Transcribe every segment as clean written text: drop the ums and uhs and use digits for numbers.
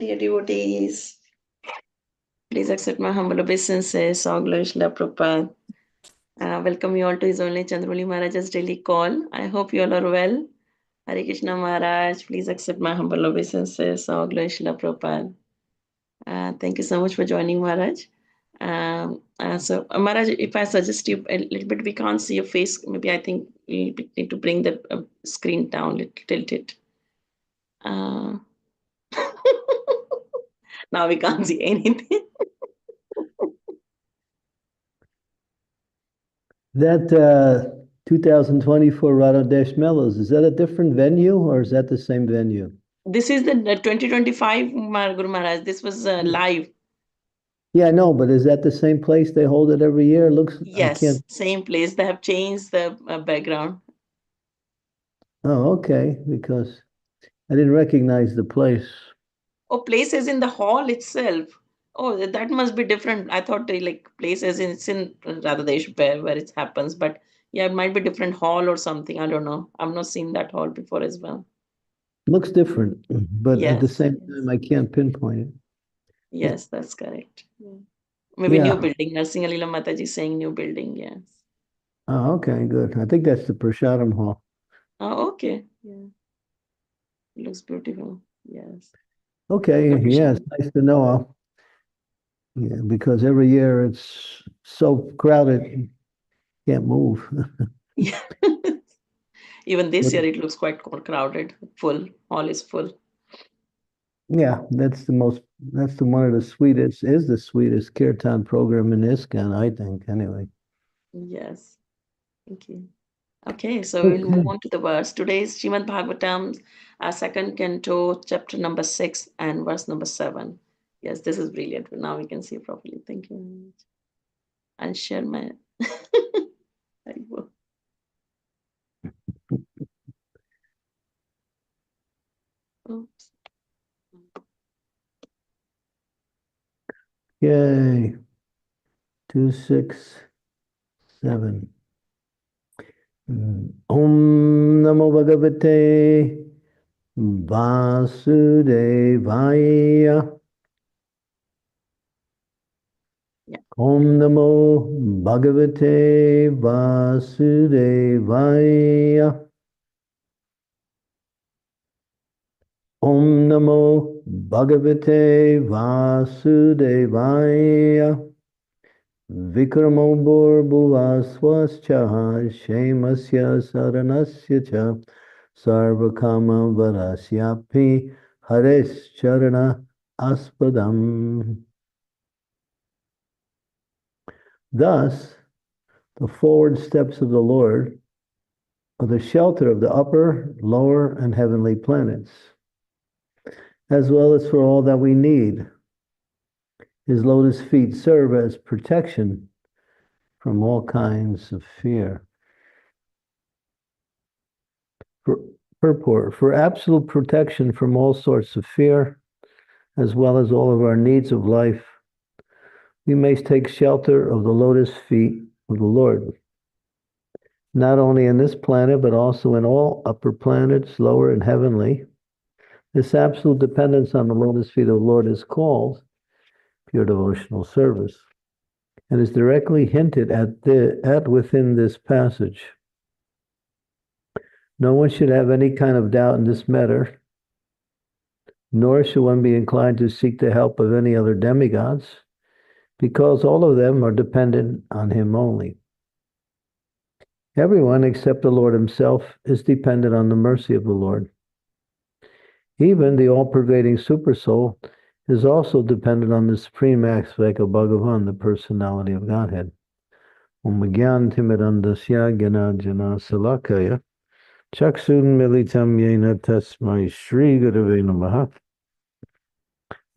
Dear devotees, please accept my humble obeisances. All glory Srila Prabhupada. Welcome you all to His Holy Chandramauli Maharaja's daily call. I hope you all are well. Hare Krishna Maharaj, please accept my humble obeisances. All glory Srila Prabhupada. Thank you so much for joining, Maharaj. Maharaj, if I suggest you a little bit, we can't see your face. Maybe I think we need to bring the screen down, little tilt it. Now we can't see anything. That 2024 Radha Desh Mellows, is that a different venue or is that the same venue? This is the 2025 Guru Maharaj. This was live. Yeah, I know, but is that the same place they hold it every year? It looks, I Yes, can't. same place. They have changed the background. Oh, okay, because I didn't recognize the place. Oh, places in the hall itself. Oh, that must be different. I thought they like places in it's in Radhadesh where it happens, but yeah, it might be different hall or something. I don't know. I've not seen that hall before as well. Looks different, but at the Yes, same time, I can't pinpoint it. yes, that's correct. Yeah. Maybe new Yeah. building. Nursing Alila Mataji saying new building. Yes. Oh, okay, good. I think that's the Prashadam Hall. Oh, okay. Yeah. Looks beautiful. Yes. Okay, yes, nice to know. Yeah, because every year it's so crowded, you can't move. Yeah. Even this year it looks quite crowded. Full. Hall is full. Yeah, that's the one of the sweetest, is the sweetest kirtan program in ISKCON, I think, anyway. Yes. Thank you. Okay, so we'll move on to the verse. Today's Srimad-Bhagavatam, second canto, chapter number 6 and verse number 7. Yes, this is brilliant. Now we can see properly. Thank you very much. I'll share my. Oops. Yay. 2, 6, 7. Om Namo Bhagavate Vasudevaya. Om Namo Bhagavate Vasudevaya. Om Namo Bhagavate Vasudevaya. Vikramo Bhuvaswascha Shemasya Saranasya Cha Sarvakama Varasyapi Hares Charana Aspadam. Thus, the forward steps of the Lord are the shelter of the upper, lower, and heavenly planets, as well as for all that we need. His lotus feet serve as protection from all kinds of fear. Purport: for absolute protection from all sorts of fear, as well as all of our needs of life, we may take shelter of the lotus feet of the Lord, not only in this planet, but also in all upper planets, lower and heavenly. This absolute dependence on the lotus feet of the Lord is called pure devotional service, and is directly hinted at within this passage. No one should have any kind of doubt in this matter, nor should one be inclined to seek the help of any other demigods, because all of them are dependent on him only. Everyone except the Lord himself is dependent on the mercy of the Lord. Even the all-pervading Supersoul is also dependent on the supreme aspect of Bhagavan, the personality of Godhead. Om Gyan Timirandasya Gyanajana Salakaya Chaksun Militam Yena Tasmai Shri Gurave Namaha.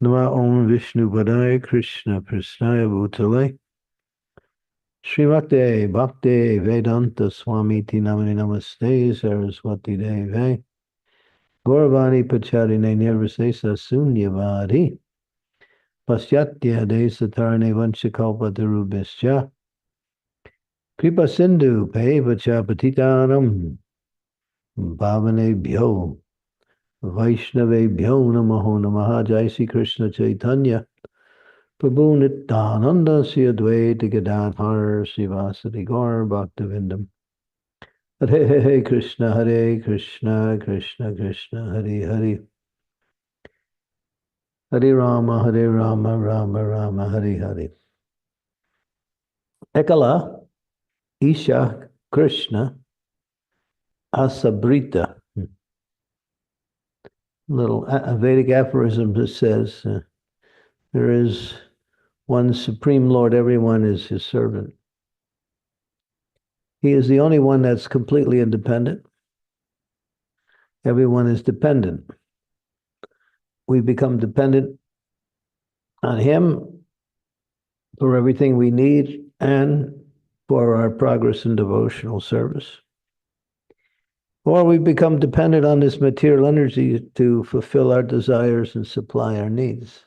Nama Om Vishnu Padaya Krishna Prasnaya Bhutale Srimate Bhakti Vedanta Swami Tinamani Namaste Saraswati Deve Gauravani Pacharine Nirvisesa Sunyavadi Pasyatya Desatarne Vanchakalpatarubhischa Kripa Sindhu Pevacha Patitanam Bhavane Bhyo Vaishnavebhyo namaho namaha. Jai Sri Krishna Chaitanya Prabhu Nityananda Sri Advaita Gadadhar Srivasadi Gaur Bhaktivinoda. Hare Krishna, Hare Krishna, Krishna Krishna, Hare Hare. Hare Rama, Rama Rama, Hare Hare. Ekala Isha Krishna Asabrita. Little Vedic aphorism that says there is one Supreme Lord, everyone is his servant. He is the only one that's completely independent. Everyone is dependent. We become dependent on him for everything we need and for our progress in devotional service. Or we become dependent on this material energy to fulfill our desires and supply our needs.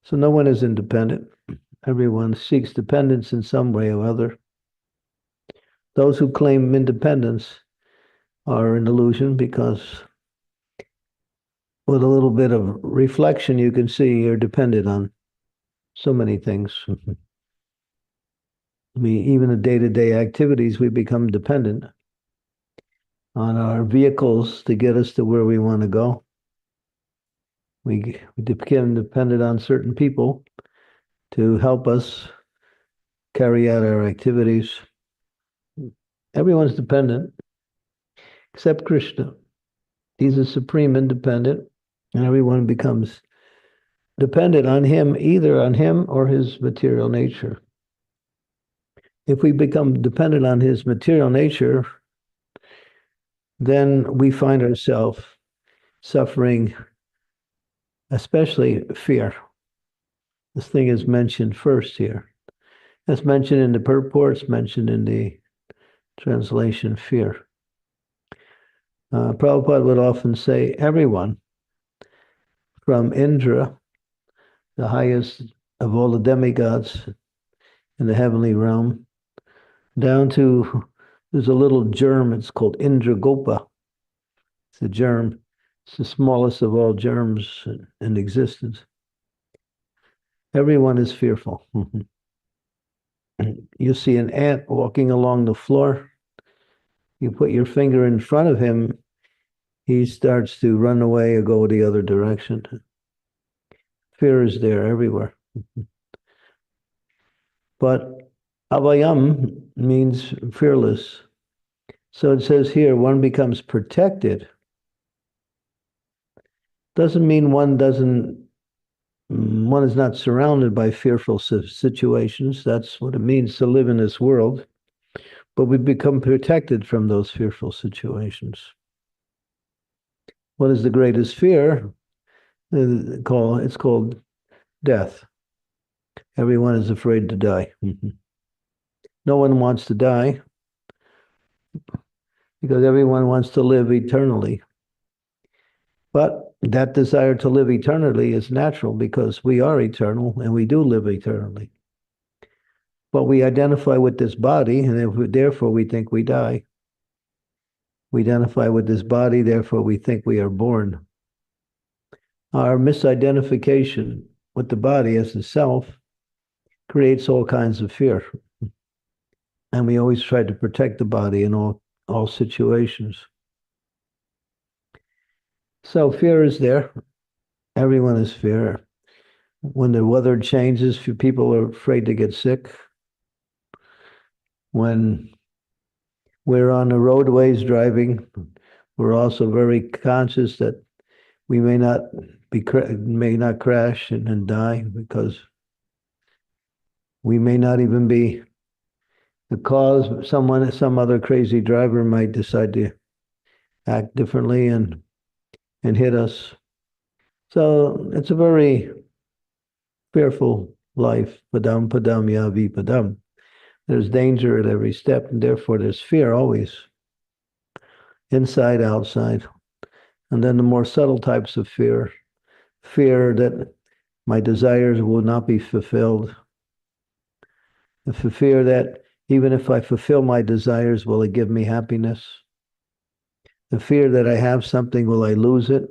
So no one is independent. Everyone seeks dependence in some way or other. Those who claim independence are an illusion, because with a little bit of reflection, you can see you're dependent on so many things. Even the day-to-day activities, we become dependent on our vehicles to get us to where we want to go. We become dependent on certain people to help us carry out our activities. Everyone's dependent except Krishna. He's a supreme independent, and everyone becomes dependent on him, either on him or his material nature. If we become dependent on his material nature, then we find ourselves suffering, especially fear. This thing is mentioned first here. It's mentioned in the purports, mentioned in the translation, fear. Prabhupada would often say, everyone, from Indra, the highest of all the demigods in the heavenly realm, down to, there's a little germ, it's called Indragopa. It's a germ. It's the smallest of all germs in existence. Everyone is fearful. You see an ant walking along the floor. You put your finger in front of him, he starts to run away or go the other direction. Fear is there everywhere. But abhayam means fearless. So it says here, one becomes protected. Doesn't mean one is not surrounded by fearful situations. That's what it means to live in this world. But we become protected from those fearful situations. What is the greatest fear? It's called death. Everyone is afraid to die. No one wants to die, because everyone wants to live eternally. But that desire to live eternally is natural, because we are eternal and we do live eternally. But we identify with this body, and therefore we think we die. We identify with this body, therefore we think we are born. Our misidentification with the body as the self creates all kinds of fear. And we always try to protect the body in all situations. So fear is there. Everyone is fear. When the weather changes, people are afraid to get sick. When we're on the roadways driving, we're also very conscious that we may not crash and die, because we may not even be the cause. Some other crazy driver might decide to act differently and hit us. So it's a very fearful life. Padam padam yavi padam. There's danger at every step, and therefore there's fear always, inside, outside. And then the more subtle types of fear that my desires will not be fulfilled. The fear that even if I fulfill my desires, will it give me happiness? The fear that I have something, will I lose it?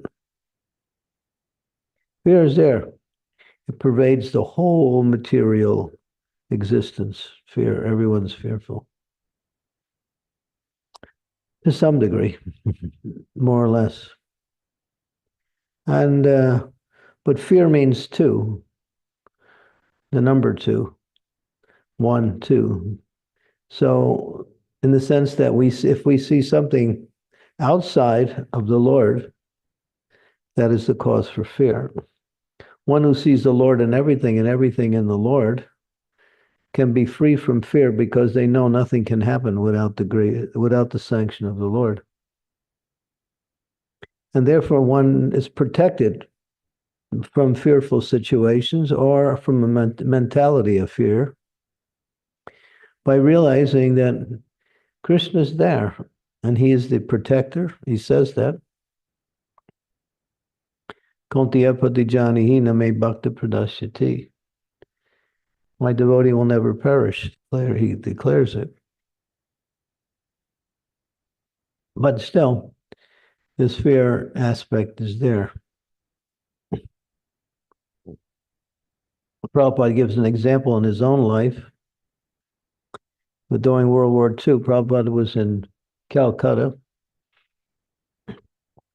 Fear is there. It pervades the whole material existence. Fear, everyone's fearful. To some degree, more or less. And but fear means two, the number two, 1, 2. So in the sense that if we see something outside of the Lord, that is the cause for fear. One who sees the Lord in everything and everything in the Lord can be free from fear because they know nothing can happen without the sanction of the Lord. And therefore one is protected from fearful situations or from a mentality of fear by realizing that Krishna is there and he is the protector. He says that. Kontiya patijani name bhakta pradashyati. My devotee will never perish. He declares it. But still, this fear aspect is there. Prabhupada gives an example in his own life. But during World War II, Prabhupada was in Calcutta,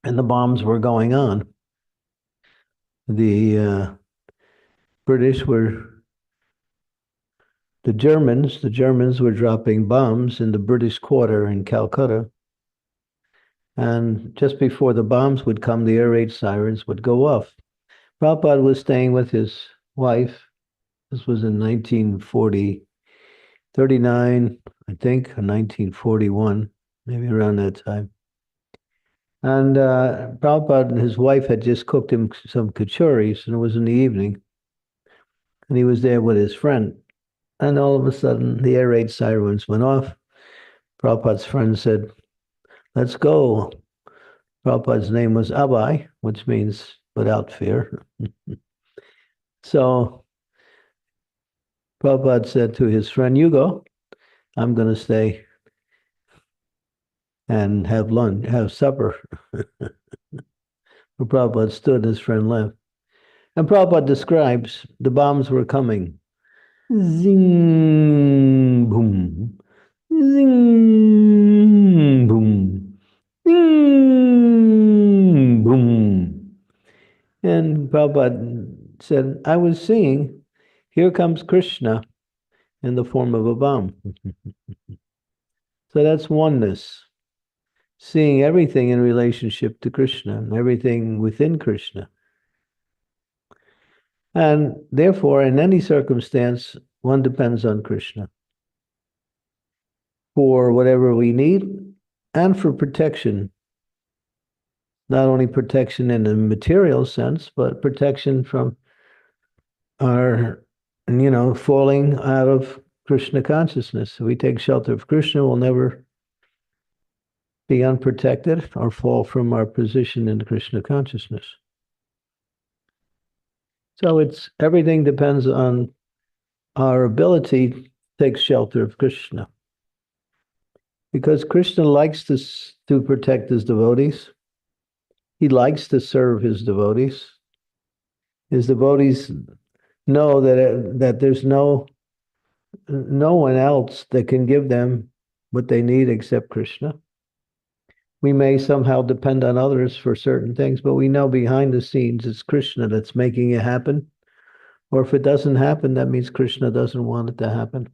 and the bombs were going on. The Germans were dropping bombs in the British quarter in Calcutta. And just before the bombs would come, the air raid sirens would go off. Prabhupada was staying with his wife. This was in 1939, I think, or 1941, maybe around that time. And Prabhupada and his wife had just cooked him some kachuris, and it was in the evening. And he was there with his friend. And all of a sudden, the air raid sirens went off. Prabhupada's friend said, "Let's go." Prabhupada's name was Abai, which means without fear. So Prabhupada said to his friend, "You go. I'm going to stay and have lunch, have supper." Prabhupada stood, his friend left. And Prabhupada describes the bombs were coming. Zing, boom. Zing, boom. Zing, boom. And Prabhupada said, I was seeing, here comes Krishna in the form of a bomb. So that's oneness. Seeing everything in relationship to Krishna and everything within Krishna. And therefore, in any circumstance, one depends on Krishna for whatever we need and for protection. Not only protection in the material sense, but protection from our, falling out of Krishna consciousness. If we take shelter of Krishna, we'll never be unprotected or fall from our position in Krishna consciousness. So everything depends on our ability to take shelter of Krishna. Because Krishna likes to protect his devotees. He likes to serve his devotees. His devotees know that there's no one else that can give them what they need except Krishna. We may somehow depend on others for certain things, but we know behind the scenes it's Krishna that's making it happen. Or if it doesn't happen, that means Krishna doesn't want it to happen.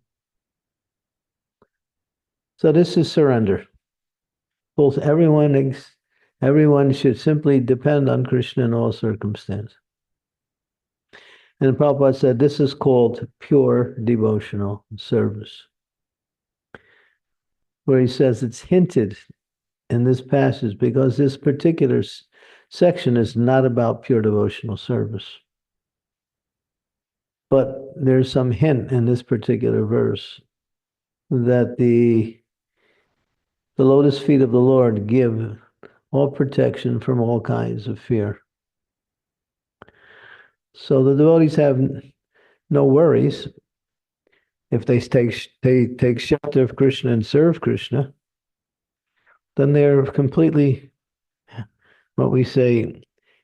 So this is surrender. Both everyone should simply depend on Krishna in all circumstances. And Prabhupada said this is called pure devotional service. Where he says it's hinted in this passage because this particular section is not about pure devotional service. But there's some hint in this particular verse that the lotus feet of the Lord give all protection from all kinds of fear. So the devotees have no worries if they take shelter of Krishna and serve Krishna. then they're completely, what we say,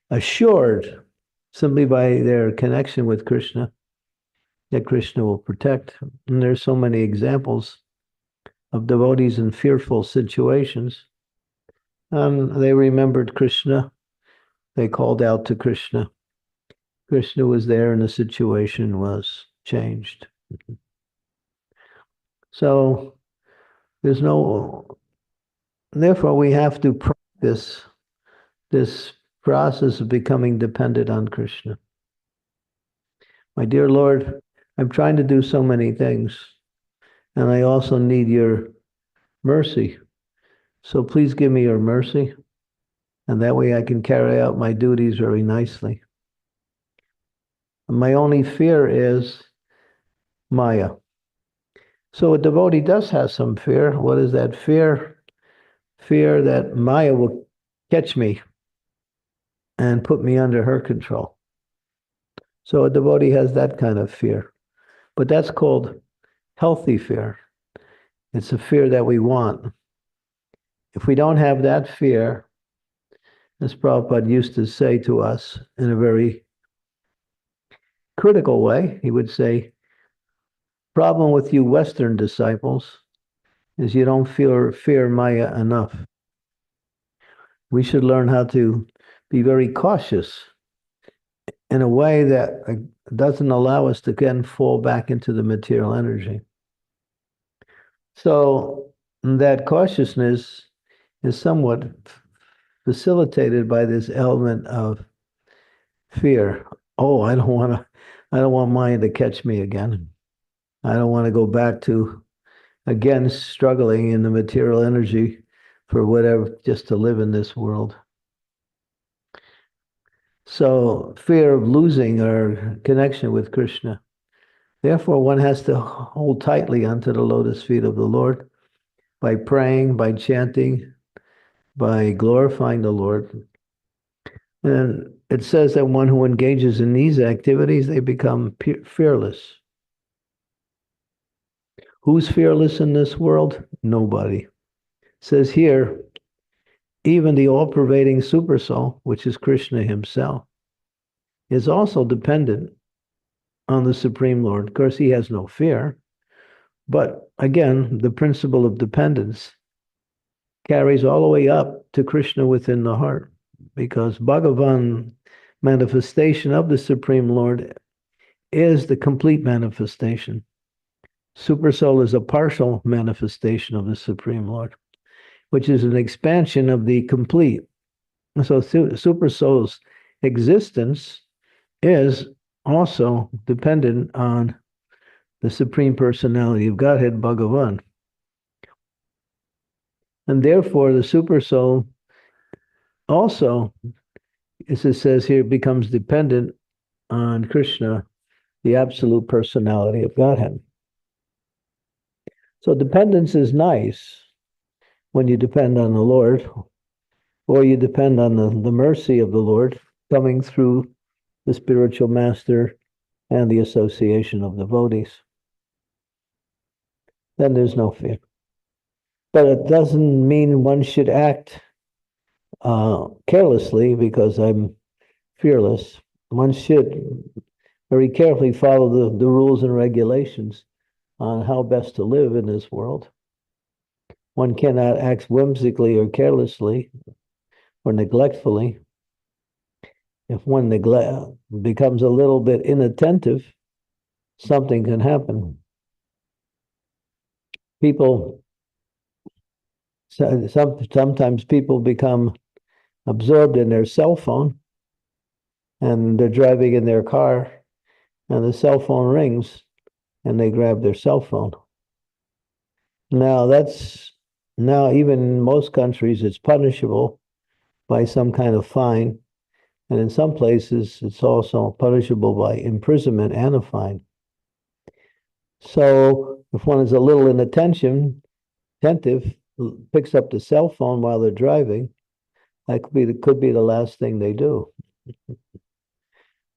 assured simply by their connection with Krishna that Krishna will protect. And there's so many examples of devotees in fearful situations. They remembered Krishna. They called out to Krishna. Krishna was there and the situation was changed. So therefore we have to practice this process of becoming dependent on Krishna. My dear Lord, I'm trying to do so many things, and I also need your mercy. So please give me your mercy, and that way I can carry out my duties very nicely. And my only fear is Maya. So a devotee does have some fear. What is that fear? Fear that Maya will catch me and put me under her control. So a devotee has that kind of fear. But that's called healthy fear. It's a fear that we want. If we don't have that fear, as Prabhupada used to say to us in a very critical way, he would say, problem with you Western disciples is you don't fear Maya enough. We should learn how to be very cautious in a way that doesn't allow us to again fall back into the material energy. So that cautiousness is somewhat facilitated by this element of fear. Oh, I don't want Maya to catch me again. I don't want to go back to again struggling in the material energy for whatever, just to live in this world. So fear of losing our connection with Krishna. Therefore, one has to hold tightly onto the lotus feet of the Lord by praying, by chanting, by glorifying the Lord. And it says that one who engages in these activities, they become fearless. Who's fearless in this world? Nobody. It says here, even the all-pervading supersoul, which is Krishna himself, is also dependent on the Supreme Lord. Of course, he has no fear. But again, the principle of dependence carries all the way up to Krishna within the heart, because Bhagavan, manifestation of the Supreme Lord, is the complete manifestation. Supersoul is a partial manifestation of the Supreme Lord, which is an expansion of the complete. So Supersoul's existence is also dependent on the Supreme Personality of Godhead, Bhagavan. And therefore, the Supersoul also, as it says here, becomes dependent on Krishna, the absolute personality of Godhead. So dependence is nice when you depend on the Lord, or you depend on the mercy of the Lord coming through the spiritual master and the association of devotees. Then there's no fear. But it doesn't mean one should act carelessly because I'm fearless. One should very carefully follow the rules and regulations on how best to live in this world. One cannot act whimsically or carelessly or neglectfully. If one becomes a little bit inattentive, something can happen. Sometimes people become absorbed in their cell phone, and they're driving in their car, and the cell phone rings, and they grab their cell phone. Now even in most countries, it's punishable by some kind of fine. And in some places, it's also punishable by imprisonment and a fine. So if one is a little attentive, picks up the cell phone while they're driving, that could be the last thing they do.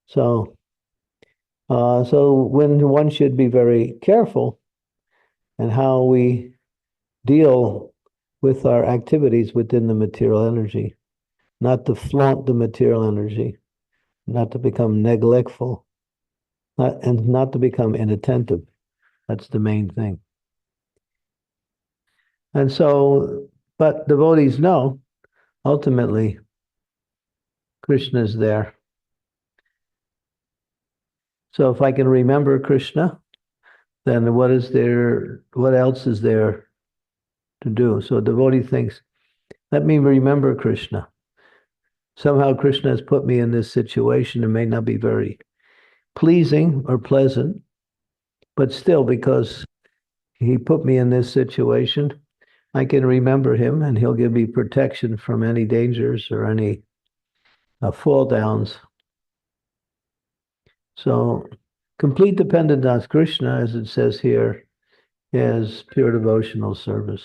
So when one should be very careful in how we deal with our activities within the material energy, not to flaunt the material energy, not to become neglectful, and not to become inattentive. That's the main thing. And so, but devotees know, ultimately, Krishna is there. So if I can remember Krishna, then what else is there to do? So a devotee thinks, let me remember Krishna. Somehow Krishna has put me in this situation. It may not be very pleasing or pleasant, but still, because he put me in this situation, I can remember him, and he'll give me protection from any dangers or any fall downs. So complete dependence on Krishna, as it says here, is pure devotional service.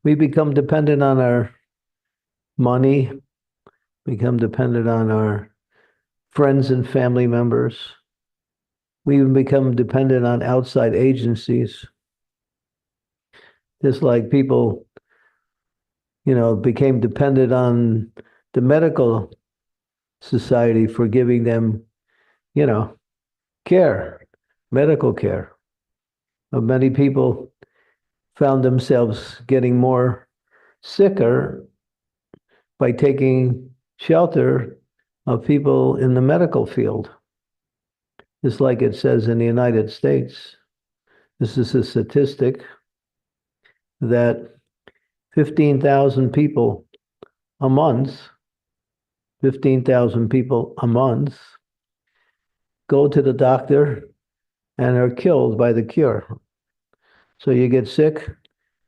We become dependent on our money, become dependent on our friends and family members. We even become dependent on outside agencies. Just like people, became dependent on the medical society for giving them, care, medical care. Many people found themselves getting more sicker by taking shelter of people in the medical field. Just like it says in the United States, this is a statistic that 15,000 people a month go to the doctor and are killed by the cure. So you get sick,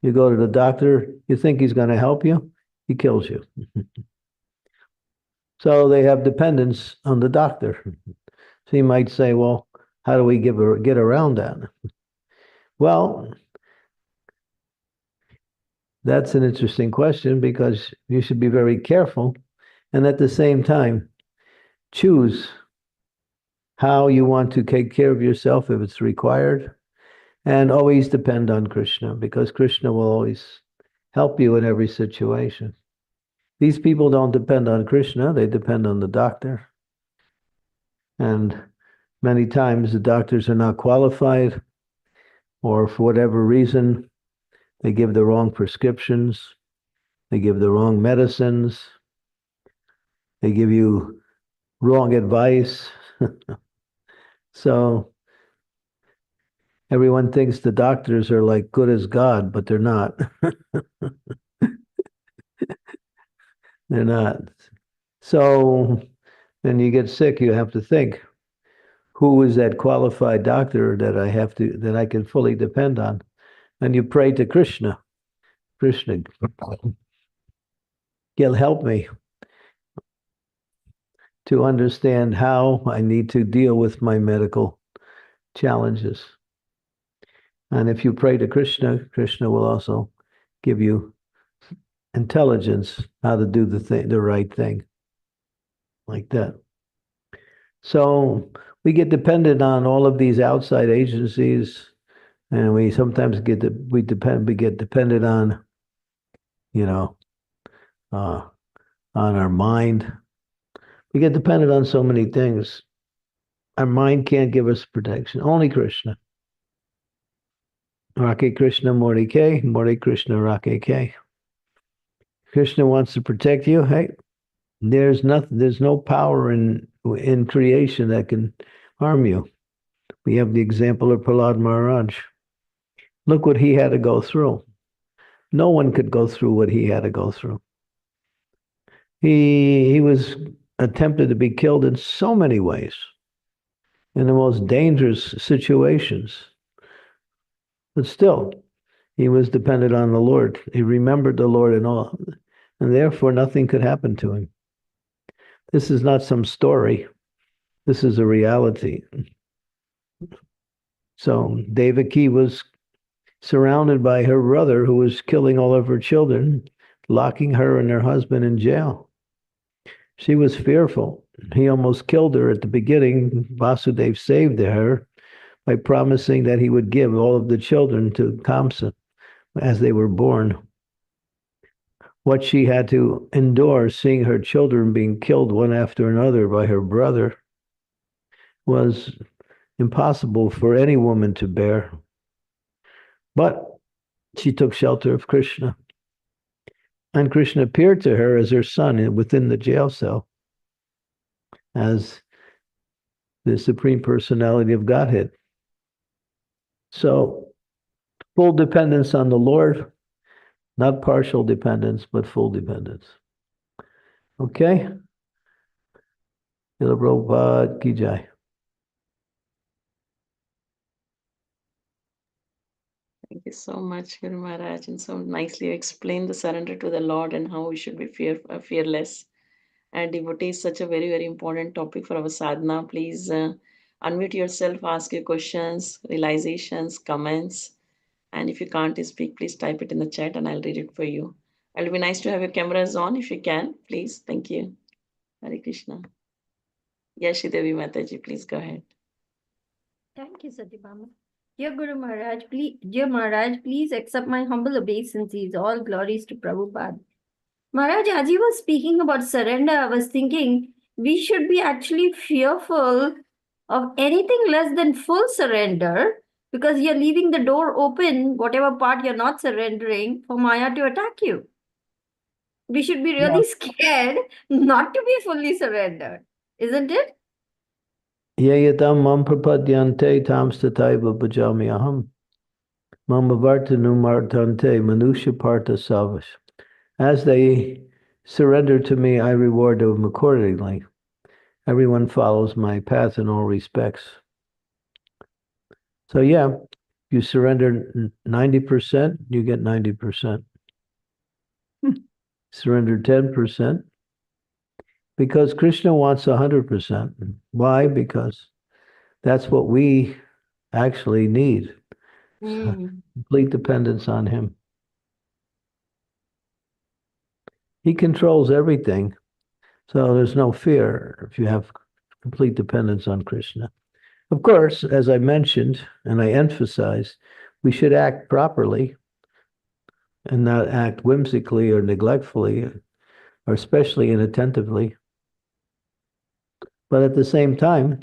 you go to the doctor, you think he's going to help you, he kills you. So they have dependence on the doctor. So you might say, well, how do we get around that? Well, that's an interesting question, because you should be very careful and at the same time choose how you want to take care of yourself if it's required, and always depend on Krishna, because Krishna will always help you in every situation. These people don't depend on Krishna, they depend on the doctor. And many times the doctors are not qualified, or for whatever reason, they give the wrong prescriptions, they give the wrong medicines, they give you wrong advice. So everyone thinks the doctors are like good as God, but they're not. They're not. So when you get sick, you have to think, who is that qualified doctor that I can fully depend on? And you pray to Krishna. Krishna, you'll help me to understand how I need to deal with my medical challenges. And if you pray to Krishna, Krishna will also give you intelligence how to do the right thing, like that. So we get dependent on all of these outside agencies, and we sometimes get dependent on, on our mind. We get dependent on so many things. Our mind can't give us protection. Only Krishna. Rake Krishna More K, More Krishna Rake K. Krishna wants to protect you. Hey, there's no power in creation that can harm you. We have the example of Prahlad Maharaj. Look what he had to go through. No one could go through what he had to go through. He was attempted to be killed in so many ways, in the most dangerous situations. But still, he was dependent on the Lord. He remembered the Lord in all, and therefore nothing could happen to him. This is not some story. This is a reality. So Devaki was surrounded by her brother, who was killing all of her children, locking her and her husband in jail. She was fearful. He almost killed her at the beginning. Vasudev saved her by promising that he would give all of the children to Kamsa. as they were born. What she had to endure, seeing her children being killed one after another by her brother, was impossible for any woman to bear. But she took shelter of Krishna. And Krishna appeared to her as her son within the jail cell, as the Supreme Personality of Godhead. So, full dependence on the Lord, not partial dependence, but full dependence. Okay? Srila Prabhupada ki jai. Thank you so much, Guru Maharaj, and so nicely you explained the surrender to the Lord and how we should be fearless. And devotee is such a very, very important topic for our sadhana. Please unmute yourself, ask your questions, realizations, comments. And if you can't speak, please type it in the chat and I'll read it for you. It'll be nice to have your cameras on if you can, please. Thank you. Hare Krishna. Yes, Devi Mataji, please go ahead. Thank you, Satyabhama. Dear Maharaj, please accept my humble obeisances. All glories to Prabhupada. Maharaj, as you were speaking about surrender, I was thinking we should be actually fearful of anything less than full surrender, because you're leaving the door open, whatever part you're not surrendering, for Maya to attack you. We should be really scared not to be fully surrendered, isn't it? Yeyatam mam prapadyante tam stataiva bhajami aham. Mama vartanu martante manusha partha savash. As they surrender to me, I reward them accordingly. Everyone follows my path in all respects. So yeah, you surrender 90%, you get 90%. Surrender 10%, because Krishna wants 100%. Why? Because that's what we actually need. Complete dependence on him. He controls everything. So there's no fear if you have complete dependence on Krishna. Of course, as I mentioned, and I emphasized, we should act properly and not act whimsically or neglectfully, or especially inattentively. But at the same time,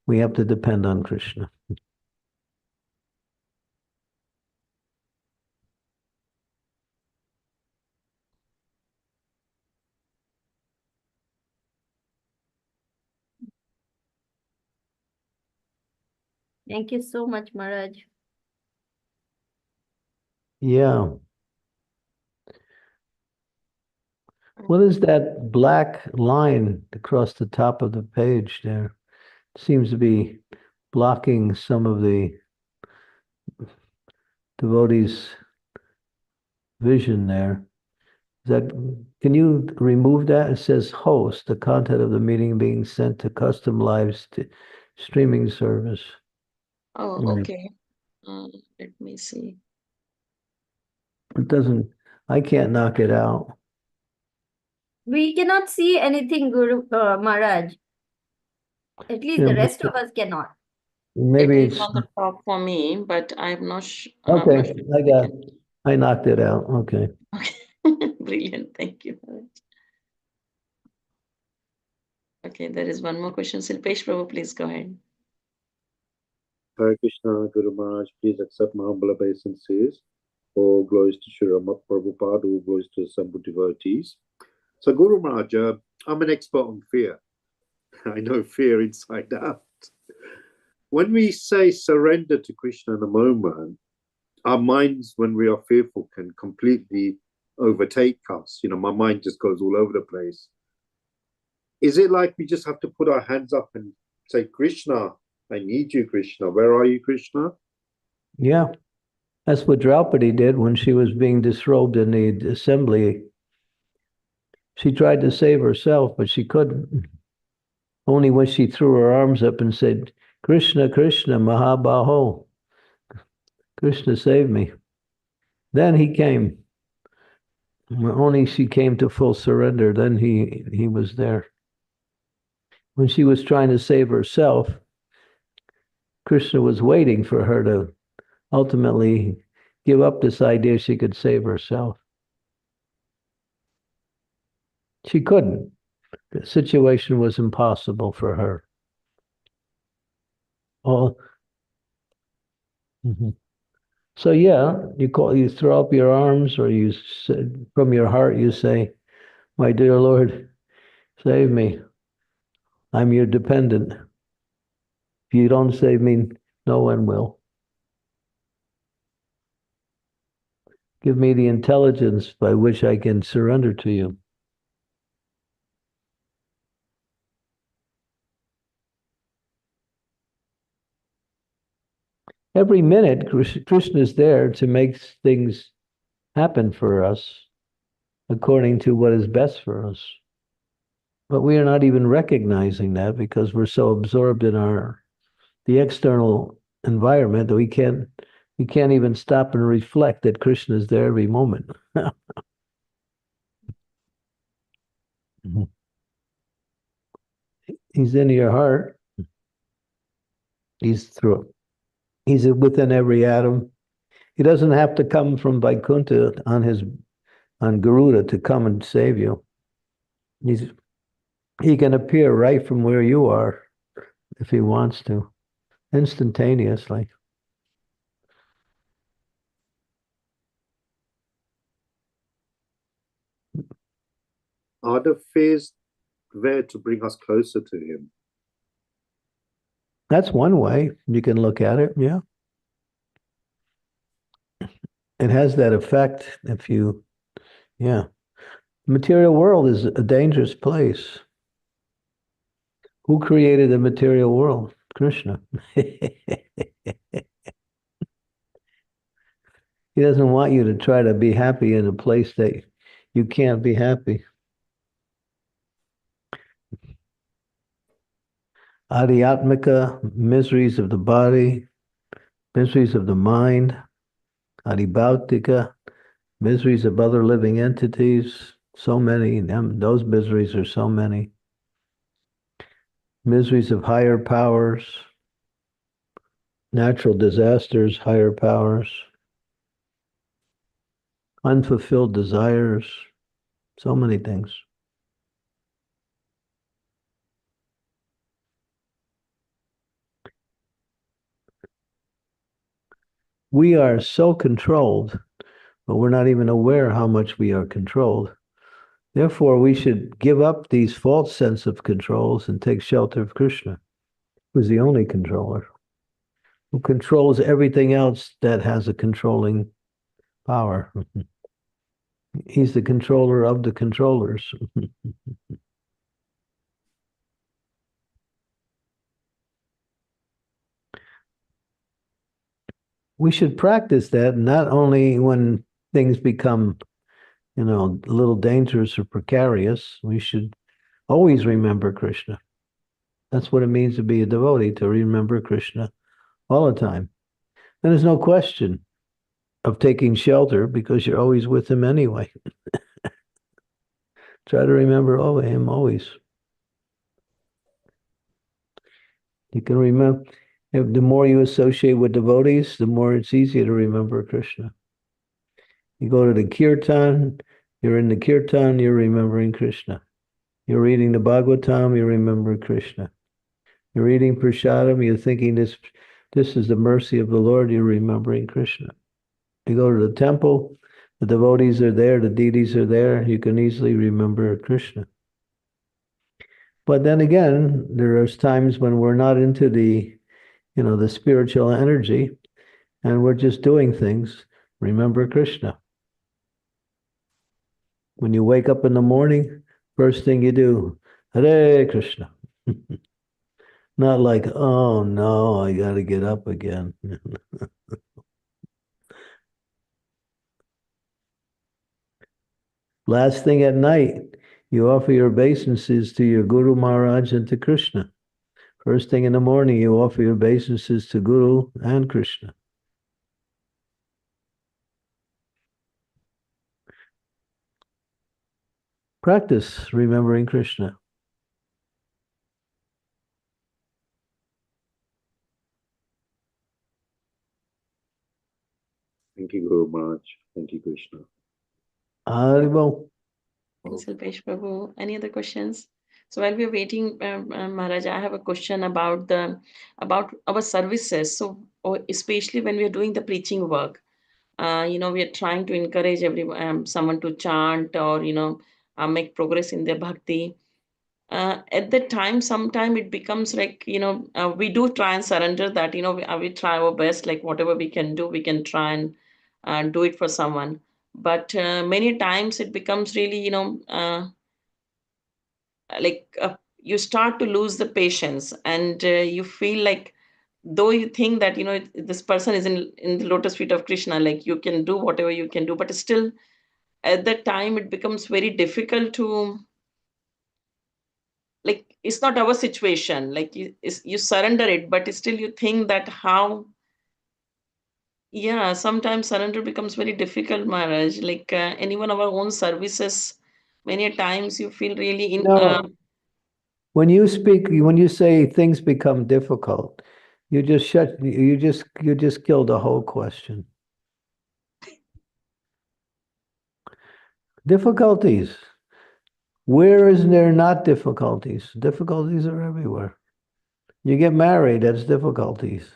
we have to depend on Krishna. Thank you so much, Maharaj. Yeah. What is that black line across the top of the page there? It seems to be blocking some of the devotees' vision there. Can you remove that? It says host, the content of the meeting being sent to custom live streaming service. Oh, Right. okay. Let me see. It doesn't, I can't knock it out. We cannot see anything, Guru Maharaj. At least the rest of us cannot. Maybe It is it's on the top for me, but I'm not sure. okay. I knocked it out. Okay. Okay. Brilliant. Thank you. Okay, there is one more question. Silpesh Prabhu, please go ahead. Hare Krishna, Guru Maharaj, please accept my humble obeisances. All glories to Sri Rama Prabhupada, all glories to assembled devotees. So, Guru Maharaj, I'm an expert on fear. I know fear inside out. When we say surrender to Krishna in a moment, our minds, when we are fearful, can completely overtake us. You know, my mind just goes all over the place. Is it like we just have to put our hands up and say, Krishna, I need you, Krishna. Where are you, Krishna? Yeah. That's what Draupadi did when she was being disrobed in the assembly. She tried to save herself, but she couldn't. Only when she threw her arms up and said, Krishna, Krishna, Mahabaho, Krishna, save me. Then he came. Only she came to full surrender, then he was there. When she was trying to save herself, Krishna was waiting for her to ultimately give up this idea she could save herself. She couldn't. The situation was impossible for her. Oh, So yeah, you throw up your arms, or you from your heart you say, "My dear Lord, save me. I'm your dependent. If you don't save me, no one will. Give me the intelligence by which I can surrender to you." Every minute, Krishna is there to make things happen for us according to what is best for us. But we are not even recognizing that because we're so absorbed in the external environment that we can't even stop and reflect that Krishna is there every moment. He's in your heart. He's within every atom. He doesn't have to come from Vaikuntha on Garuda to come and save you. He can appear right from where you are if he wants to, instantaneously. Are the fears there to bring us closer to him? That's one way you can look at it, yeah. It has that effect if you, yeah. The material world is a dangerous place. Who created the material world? Krishna. He doesn't want you to try to be happy in a place that you can't be happy. Adhyatmika, miseries of the body, miseries of the mind. Adhibhautika, miseries of other living entities. So many, those miseries are so many. Miseries of higher powers, natural disasters, higher powers, unfulfilled desires, so many things. We are so controlled, but we're not even aware how much we are controlled. Therefore, we should give up these false sense of controls and take shelter of Krishna, who's the only controller, who controls everything else that has a controlling power. He's the controller of the controllers. We should practice that not only when things become, a little dangerous or precarious. We should always remember Krishna. That's what it means to be a devotee, to remember Krishna all the time. And there's no question of taking shelter because you're always with him anyway. Try to remember him always. You can remember, the more you associate with devotees, the more it's easier to remember Krishna. You go to the kirtan, you're in the kirtan, you're remembering Krishna. You're reading the Bhagavatam, you're remembering Krishna. You're eating prasadam, you're thinking this is the mercy of the Lord, you're remembering Krishna. You go to the temple, the devotees are there, the deities are there, you can easily remember Krishna. But then again, there are times when we're not into the spiritual energy, and we're just doing things. Remember Krishna. When you wake up in the morning, first thing you do, Hare Krishna. Not like, oh no, I got to get up again. Last thing at night, you offer your obeisances to your Guru Maharaj and to Krishna. First thing in the morning, you offer your obeisances to Guru and Krishna. Practice remembering Krishna. Thank you, Guru Maharaj. Thank you, Krishna. Haribo. Thanks, Alpesh Prabhu. Any other questions? So while we're waiting, Maharaja, I have a question about our services. So especially when we're doing the preaching work, we are trying to encourage someone to chant or make progress in their bhakti. At that time, sometime it becomes like we do try and surrender that we try our best, like whatever we can do, we can try and do it for someone. But many times it becomes really you start to lose the patience, and you feel like, though you think that this person is in the lotus feet of Krishna, like you can do whatever you can do, but still at that time it becomes very difficult to, like, it's not our situation, like you surrender it, but still you think that how. Yeah, sometimes surrender becomes very difficult, Maharaj, like anyone of our own services, many times you feel really No, when you say things become difficult, you just killed the whole question. Difficulties. Where is there not difficulties? Difficulties are everywhere. You get married, that's difficulties.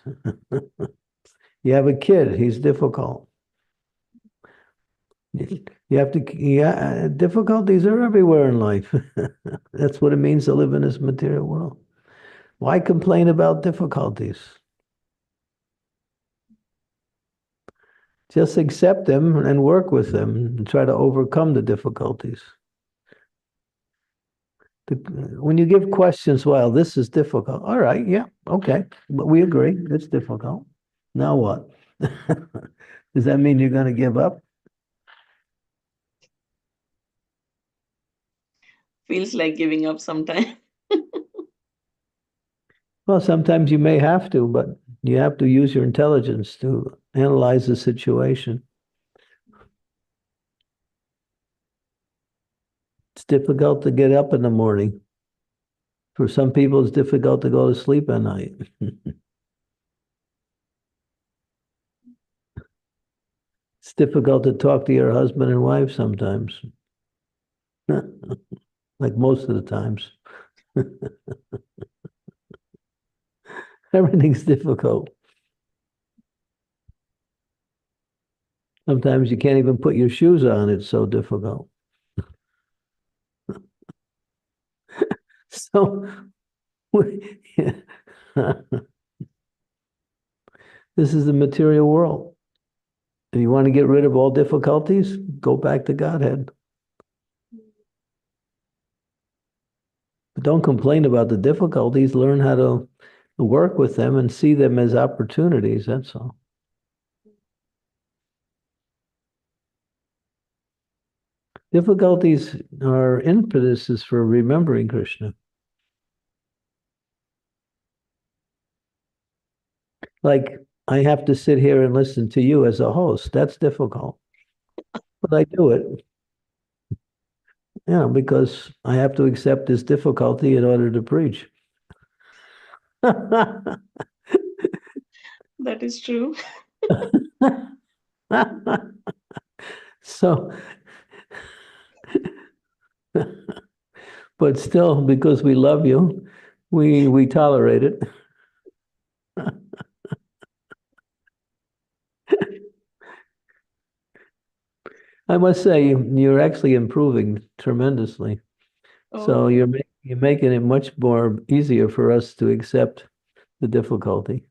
You have a kid, he's difficult. Difficulties are everywhere in life. That's what it means to live in this material world. Why complain about difficulties? Just accept them and work with them and try to overcome the difficulties. When you give questions, well, this is difficult. All right, yeah, okay, but we agree, it's difficult. Now what? Does that mean you're going to give up? feels like giving up sometimes. Well, sometimes you may have to, but you have to use your intelligence to analyze the situation. It's difficult to get up in the morning. For some people, it's difficult to go to sleep at night. It's difficult to talk to your husband and wife sometimes. Like most of the times. Everything's difficult. Sometimes you can't even put your shoes on, it's so difficult. So, this is the material world. If you want to get rid of all difficulties, go back to Godhead. But don't complain about the difficulties. Learn how to work with them and see them as opportunities, that's all. Difficulties are impetuses for remembering Krishna. Like, I have to sit here and listen to you as a host. That's difficult. But I do it. Because I have to accept this difficulty in order to preach. That is true. So, but still, because we love you, we tolerate it. I must say, you're actually improving tremendously. So Oh, you're making it much more easier for us to accept the difficulty.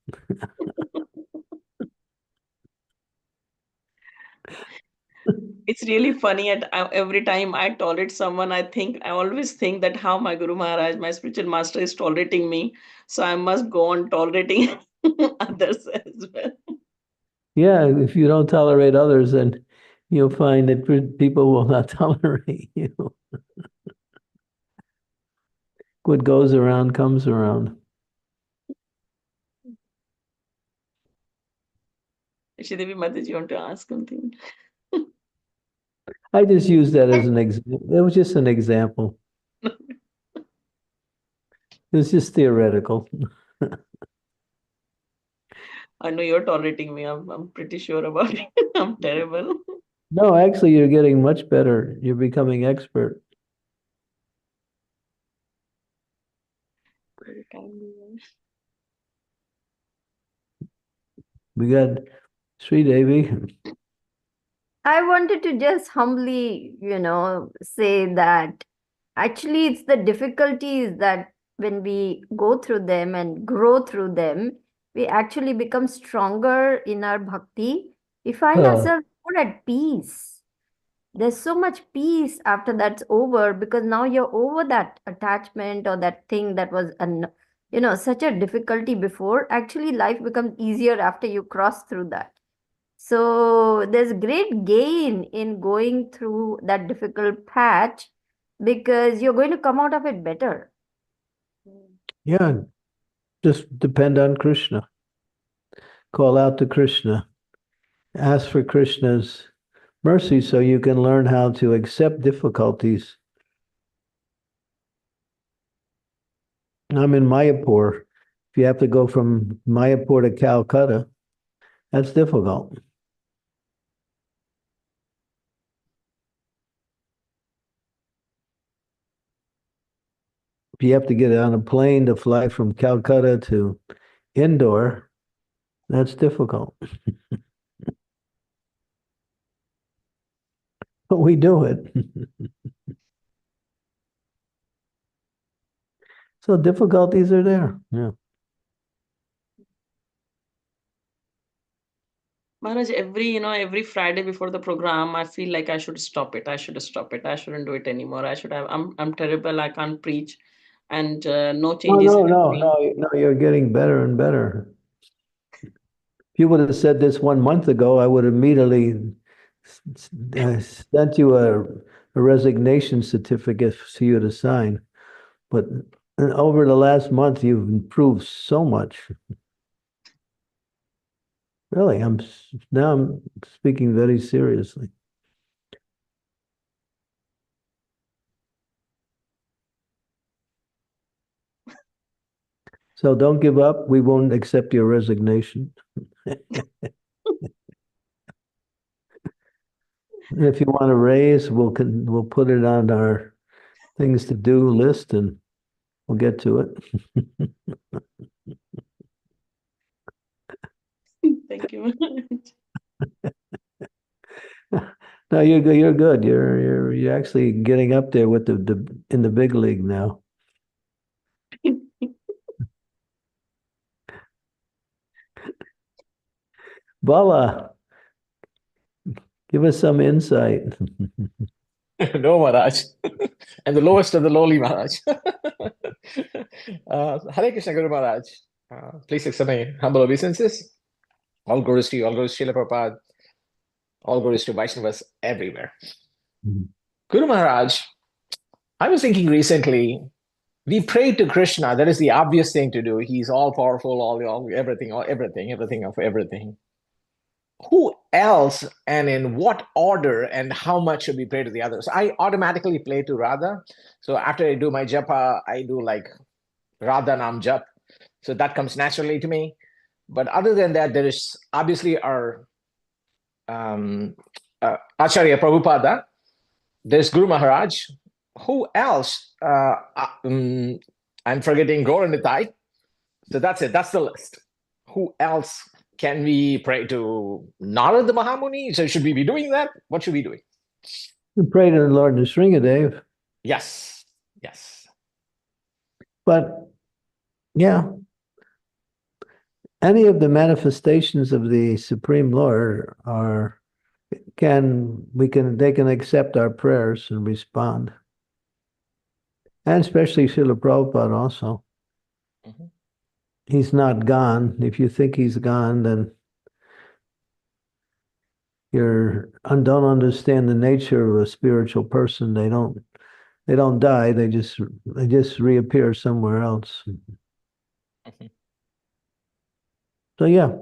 it's really funny. Every time I tolerate someone, I always think that how my Guru Maharaj, my spiritual master, is tolerating me. So I must go on tolerating others as well. Yeah, if you don't tolerate others, then you'll find that people will not tolerate you. What goes around comes around. Shridevi Mataji, you want to ask something? I just used that as an example. It was just an example. It was just theoretical. I know you're tolerating me. I'm pretty sure about it. I'm terrible. No, actually, you're getting much better. You're becoming expert. Very kindly. We got Sri Devi. I wanted to just humbly, say that actually it's the difficulties that when we go through them and grow through them, we actually become stronger in our bhakti. We find Uh, ourselves more at peace. There's so much peace after that's over because now you're over that attachment or that thing that was such a difficulty before. Actually, life becomes easier after you cross through that. So there's great gain in going through that difficult patch because you're going to come out of it better. yeah, just depend on Krishna. Call out to Krishna. Ask for Krishna's mercy so you can learn how to accept difficulties. I'm in Mayapur. If you have to go from Mayapur to Calcutta, that's difficult. If you have to get on a plane to fly from Calcutta to Indore, that's difficult. But we do it. So difficulties are there. Yeah. Maharaj, every Friday before the program, I feel like I should stop it. I should stop it. I shouldn't do it anymore. I'm terrible. I can't preach, and no No, changes no, no, happening. no, no, you're getting better and better. If you would have said this 1 month ago, I would immediately sent you a resignation certificate for you to sign. But over the last month, you've improved so much. Really, now I'm speaking very seriously. So don't give up. We won't accept your resignation. If you want to raise, we'll put it on our things to do list and we'll get to it. Thank you, Maharaj. No, you're good. You're good. You're actually getting up there with the in the big league now. Bala, give us some insight. No, Maharaj. I'm the lowest of the lowly, Maharaj. Hare Krishna, Guru Maharaj. Please accept my humble obeisances. All glories to you, all glories to Srila Prabhupada, all glories to Vaishnavas everywhere. Guru Maharaj, I was thinking recently, we pray to Krishna. That is the obvious thing to do. He's all powerful, all everything of everything. Who else and in what order and how much should we pray to the others? I automatically pray to Radha. So after I do my japa, I do like Radha Nam Jap. So that comes naturally to me. But other than that, there is obviously our Acharya Prabhupada. There's Guru Maharaj. Who else? I'm forgetting Gauranitai. So that's it. That's the list. Who else can we pray to? Narada Mahamuni? So should we be doing that? What should we be doing? You pray to the Lord Nrsingadev. Yes. Yes. But yeah, any of the manifestations of the Supreme Lord they can accept our prayers and respond. And especially Srila Prabhupada also. Mm-hmm. He's not gone. If you think he's gone, then don't understand the nature of a spiritual person. They don't die. They just reappear somewhere else. Mm-hmm. So yeah.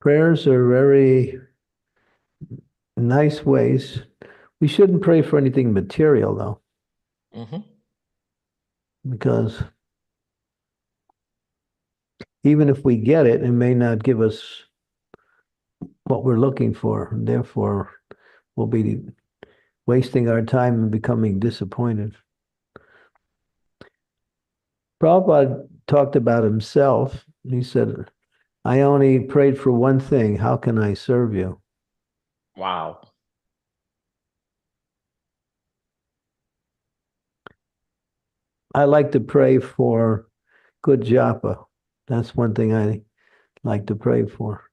Prayers are very nice ways. We shouldn't pray for anything material, though. Mm-hmm. Because even if we get it, it may not give us what we're looking for. And therefore, we'll be wasting our time and becoming disappointed. Prabhupada talked about himself. He said, I only prayed for one thing. How can I serve you? Wow. I like to pray for good japa. That's one thing I like to pray for.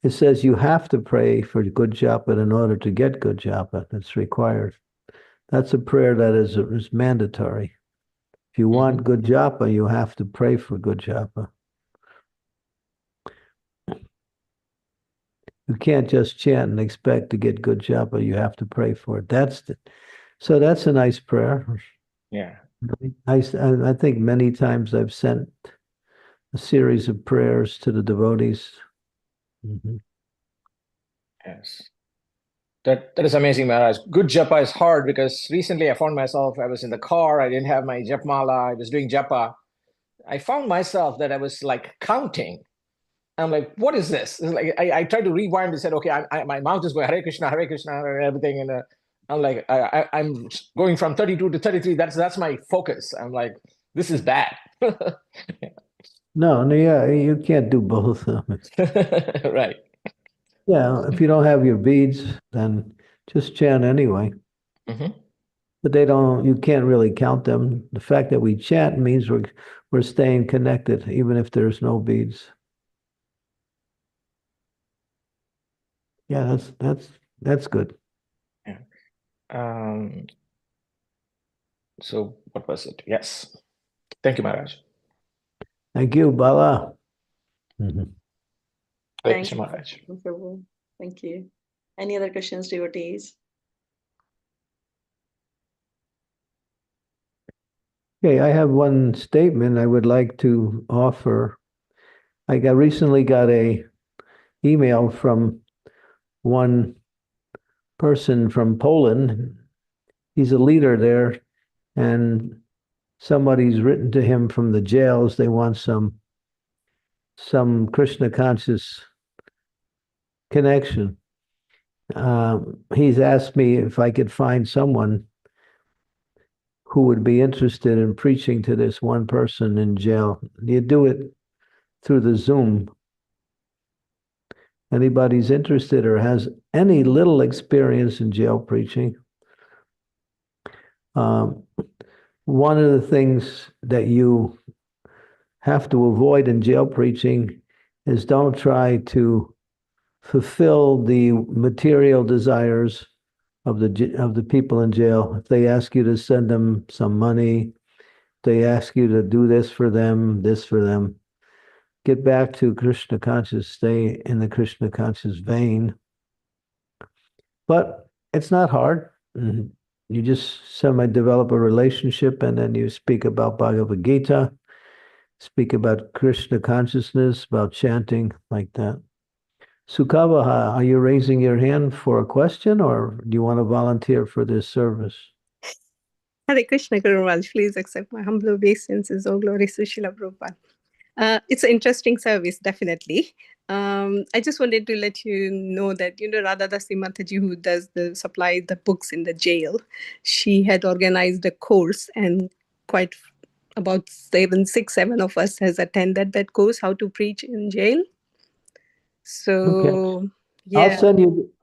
It says you have to pray for good japa in order to get good japa. That's required. That's a prayer that is mandatory. If you want good japa, you have to pray for good japa. You can't just chant and expect to get good japa. You have to pray for it. So that's a nice prayer. Yeah. I think many times I've sent a series of prayers to the devotees. Mm-hmm. Yes. That is amazing, Maharaj. Good japa is hard because recently I found myself, I was in the car, I didn't have my japmala, I was doing japa. I found myself that I was like counting. I'm like, what is this? It's like I tried to rewind and said, okay, my mouth is going Hare Krishna, and everything, and I'm like, I'm going from 32 to 33. That's my focus. I'm like, this is bad. No, yeah, you can't do both. Right. Yeah, if you don't have your beads, then just chant anyway. Mm-hmm. But you can't really count them. The fact that we chant means we're staying connected, even if there's no beads. Yeah, that's good. Yeah. So what was it? Yes. Thank you, Maharaj. Thank you, Bala. Mm-hmm. Thank you, Maharaj. Prabhu. Thank you. Any other questions, devotees? Okay, I have one statement I would like to offer. I recently got a email from one person from Poland. He's a leader there, and somebody's written to him from the jails. They want some Krishna conscious connection. He's asked me if I could find someone who would be interested in preaching to this one person in jail. You do it through the Zoom. Anybody's interested or has any little experience in jail preaching. One of the things that you have to avoid in jail preaching is don't try to fulfill the material desires of the people in jail. If they ask you to send them some money, they ask you to do this for them, get back to Krishna conscious, stay in the Krishna conscious vein. But it's not hard. You just semi-develop a relationship, and then you speak about Bhagavad Gita, speak about Krishna consciousness, about chanting, like that. Sukavaha, are you raising your hand for a question, or do you want to volunteer for this service? Hare Krishna, Guru Maharaj. Please accept my humble obeisances. All glories to Srila Prabhupada. It's an interesting service, definitely. I just wanted to let you know that, Radha Dasi Mataji, who does supply the books in the jail, she had organized a course, and quite about 7 of us has attended that course, How to Preach in Jail. So, Okay. yeah.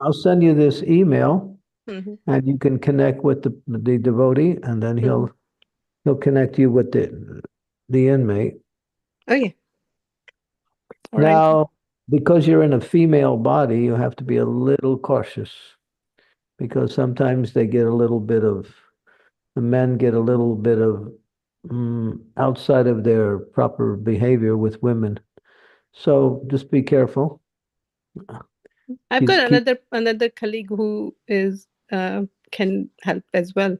I'll send you this email, Mm-hmm. and you can connect with the devotee, and then he'll connect you with the inmate. Oh, yeah. All Now, right. because you're in a female body, you have to be a little cautious, because sometimes the men get a little bit of outside of their proper behavior with women. So just be careful. I've got another colleague who is can help as well.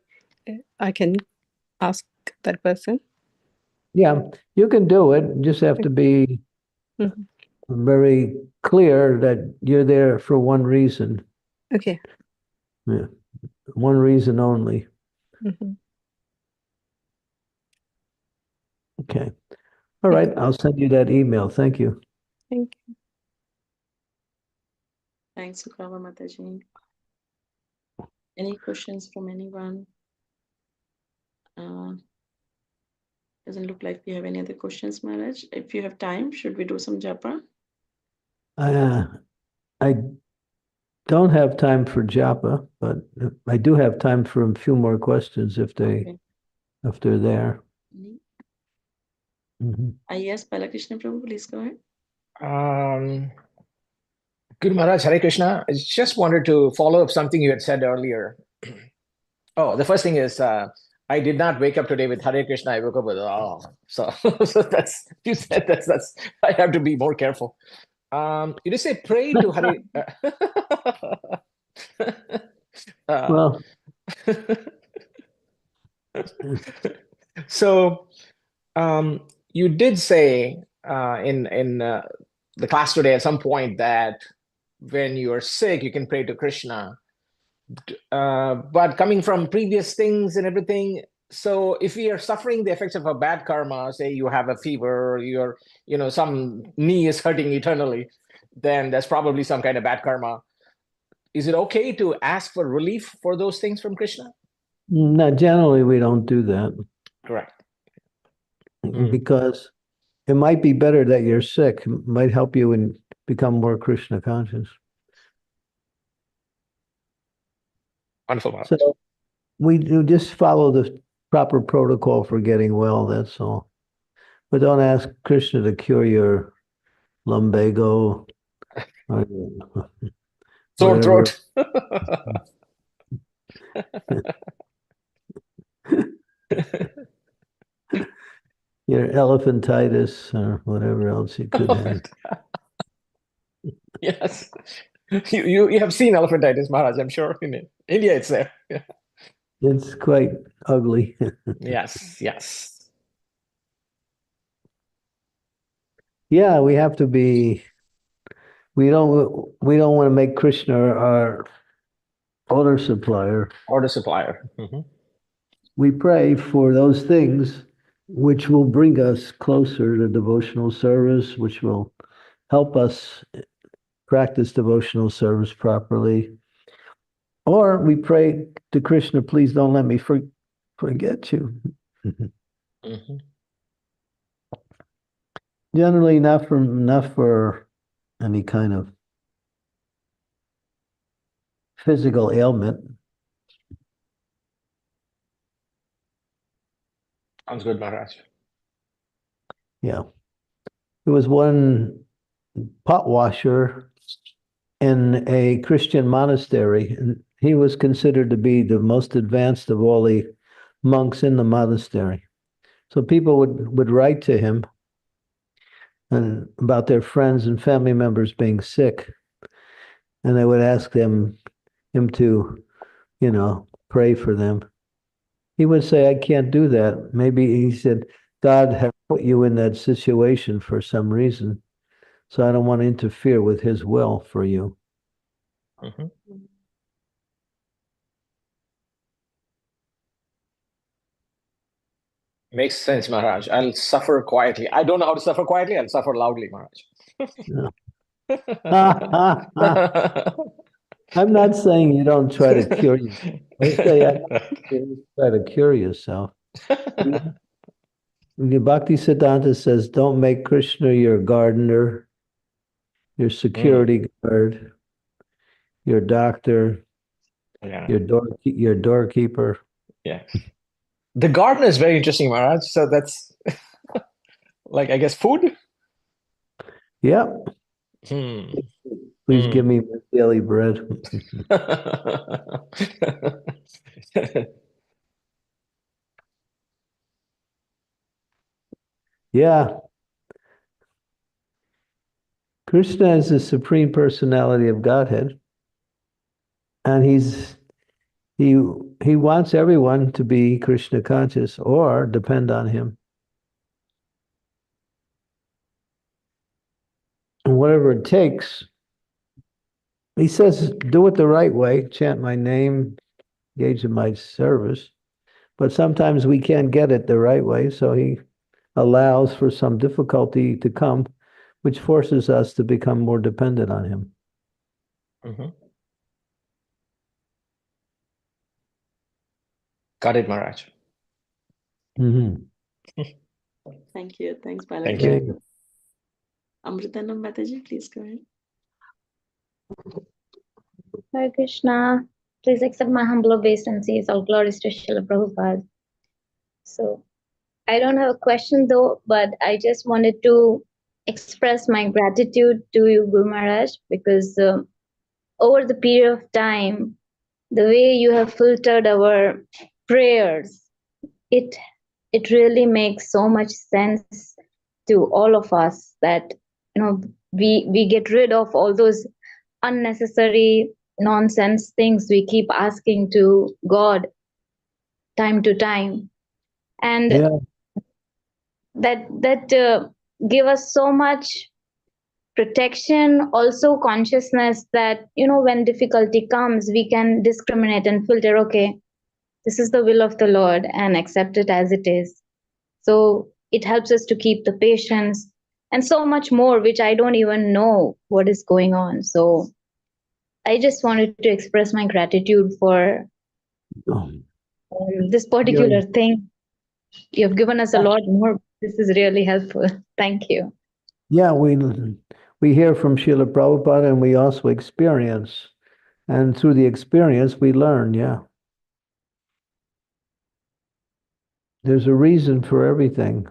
I can ask that person. Yeah, you can do it. You just have to be very clear that you're there for one reason. Okay. Yeah. One reason only. Mm-hmm. Okay. All right, I'll send you that email. Thank you. Thank you. Thanks, Sukrava Mataji. Any questions from anyone? Doesn't look like we have any other questions, Maharaj. If you have time, should we do some japa? I don't have time for japa, but I do have time for a few more questions if they're there. Yes, Balakrishna Prabhu, please go ahead. Guru Maharaj, Hare Krishna. I just wanted to follow up something you had said earlier. Oh, the first thing is, I did not wake up today with Hare Krishna. I woke up with so that's, you said that's I have to be more careful. You just say pray to Hare. Well, so you did say in the class today at some point that when you are sick, you can pray to Krishna. But coming from previous things and everything, so if we are suffering the effects of a bad karma, say you have a fever, some knee is hurting eternally, then there's probably some kind of bad karma. Is it okay to ask for relief for those things from Krishna? no, generally we don't do that. Correct. Because it might be better that you're sick. It might help you and become more Krishna conscious. Wonderful. So we do just follow the proper protocol for getting well, that's all. But don't ask Krishna to cure your lumbago or sore throat. Your elephantitis or whatever else you could have. Yes. You have seen elephantitis, Maharaj, I'm sure. In India, it's there. It's quite ugly. Yes. Yeah, we have to be. We don't want to make Krishna our order supplier. Order supplier. We pray for those things which will bring us closer to devotional service, which will help us practice devotional service properly. Or we pray to Krishna, please don't let me forget you. Generally, not for any kind of physical ailment. Sounds good, Maharaj. Yeah. There was one pot washer in a Christian monastery, and he was considered to be the most advanced of all the monks in the monastery. So people would write to him and about their friends and family members being sick, and they would ask him to, pray for them. He would say, I can't do that. Maybe he said, God has put you in that situation for some reason, so I don't want to interfere with his will for you. Makes sense, Maharaj. I'll suffer quietly. I don't know how to suffer quietly. I'll suffer loudly, Maharaj. I'm not saying you don't try to cure yourself. I say you try to cure yourself. Bhakti Siddhanta says, don't make Krishna your gardener, your security guard, your doctor, your doorkeeper. Yeah. The garden is very interesting, Maharaj. So that's like, I guess, food? Yeah. Please give me my daily bread. Yeah. Krishna is the Supreme Personality of Godhead. And he wants everyone to be Krishna conscious or depend on him. And whatever it takes, he says, do it the right way, chant my name, engage in my service. But sometimes we can't get it the right way, so he allows for some difficulty to come, which forces us to become more dependent on him. Got it, Maharaj. Thank you. Thanks, Balaji. Thank you. Amritanam Mataji, please go ahead. Hare Krishna. Please accept my humble obeisances. All glories to Srila Prabhupada. So, I don't have a question though, but I just wanted to express my gratitude to you, Guru Maharaj, because over the period of time, the way you have filtered our prayers, it really makes so much sense to all of us that we get rid of all those unnecessary nonsense things we keep asking to God time to time, and that give us so much protection, also consciousness that when difficulty comes, we can discriminate and filter, okay, this is the will of the Lord, and accept it as it is. So it helps us to keep the patience and so much more, which I don't even know what is going on. So I just wanted to express my gratitude for this particular thing. You have given us a lot more. This is really helpful. Thank you. Yeah, we hear from Srila Prabhupada and we also experience. And through the experience, we learn, There's a reason for everything.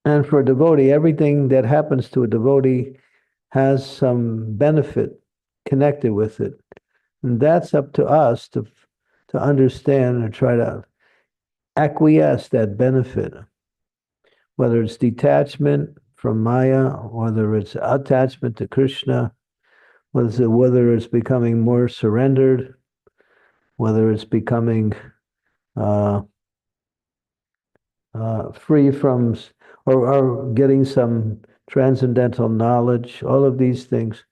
And for a devotee, everything that happens to a devotee has some benefit connected with it. And that's up to us to understand and try to acquiesce that benefit, whether it's detachment from Maya, whether it's attachment to Krishna, whether it's becoming more surrendered, whether it's becoming free from or getting some transcendental knowledge, all of these things.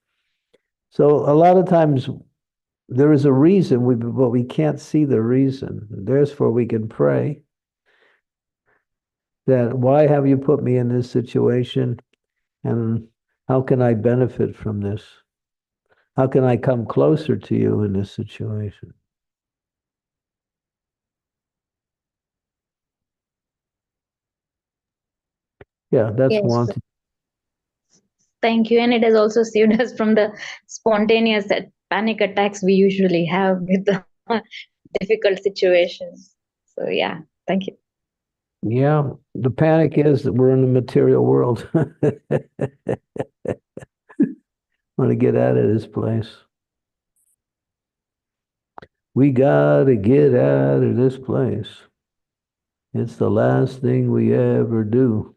So a lot of times there is a reason, but we can't see the reason. Therefore, we can pray that, why have you put me in this situation? And how can I benefit from this? How can I come closer to you in this situation? Yeah, that's one. Thank you. And it has also saved us from the spontaneous panic attacks we usually have with the difficult situations. So yeah, thank you. Yeah, the panic is that we're in the material world. Want to get out of this place. We got to get out of this place. It's the last thing we ever do.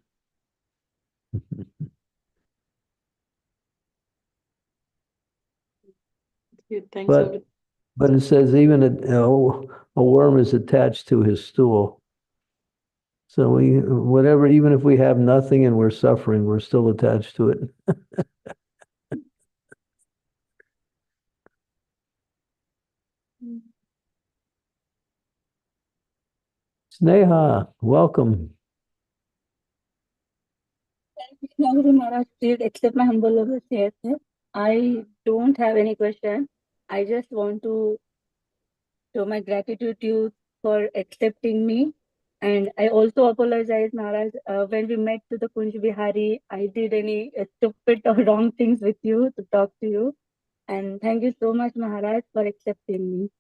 But it says even a worm is attached to his stool. So even if we have nothing and we're suffering, we're still attached to it. Sneha, welcome. Guru Maharaj, please accept my humble obeisances. I don't have any question. I just want to show my gratitude to you for accepting me. And I also apologize, Maharaj, when we met to the Kunj Bihari, I did any stupid or wrong things with you to talk to you. And thank you so much, Maharaj, for accepting me.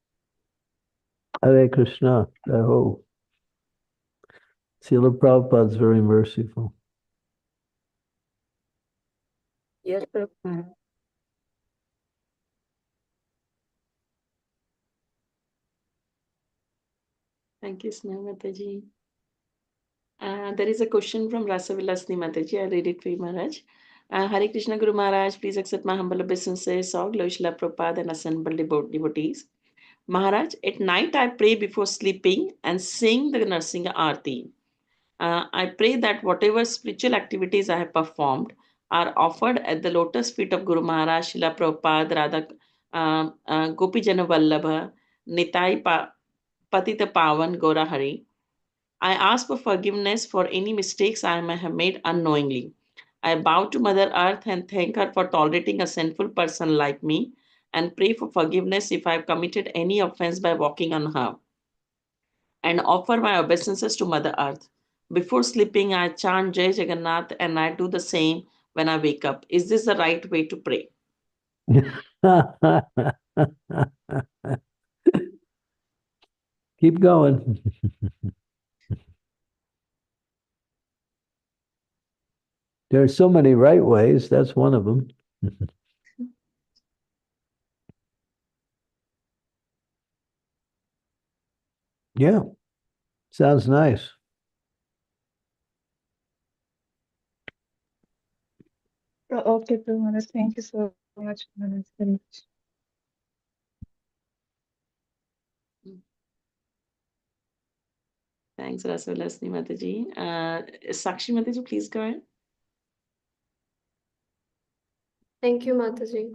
Hare Krishna. Srila Prabhupada is very merciful. Yes, Maharaj. Thank you, Sneha Mataji. There is a question from Rasavilasni Mataji. I'll read it for you, Maharaj. Hare Krishna Guru Maharaj, please accept my humble obeisances. All glories to Srila Prabhupada and assembled devotees. Maharaj, at night I pray before sleeping and sing the Narsinga Aarti. I pray that whatever spiritual activities I have performed are offered at the lotus feet of Guru Maharaj, Srila Prabhupada, Gopijana Vallabha, Nitai Patita Pavan Gora Hari. I ask for forgiveness for any mistakes I may have made unknowingly. I bow to Mother Earth and thank her for tolerating a sinful person like me and pray for forgiveness if I have committed any offense by walking on her, and offer my obeisances to Mother Earth. Before sleeping, I chant Jai Jagannath and I do the same when I wake up. Is this the right way to pray? Keep going. There are so many right ways. That's one of them. Yeah, sounds nice. Okay, Maharaj. Thank you so much, Maharaj. Very much. Thanks, Rasalasni Mataji. Sakshi Mataji, please go ahead. Thank you, Mataji.